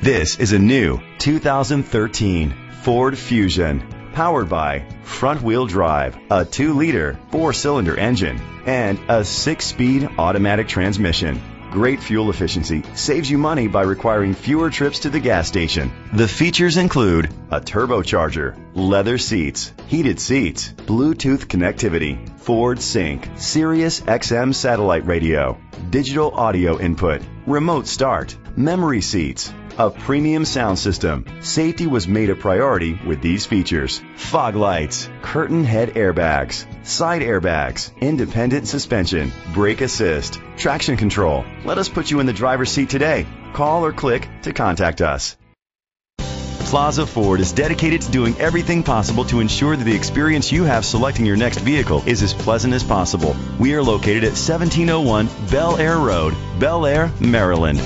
This is a new 2013 Ford Fusion, powered by front-wheel drive, a 2-liter 4-cylinder engine, and a 6-speed automatic transmission. Great fuel efficiency saves you money by requiring fewer trips to the gas station. The features include a turbocharger, leather seats, heated seats, Bluetooth connectivity, Ford Sync, Sirius XM satellite radio, digital audio input, remote start, memory seats, a premium sound system. Safety was made a priority with these features: fog lights, curtain head airbags, side airbags, independent suspension, brake assist, traction control. Let us put you in the driver's seat today. Call or click to contact us. Plaza Ford is dedicated to doing everything possible to ensure that the experience you have selecting your next vehicle is as pleasant as possible. We are located at 1701 Bel Air Road, Bel Air, Maryland.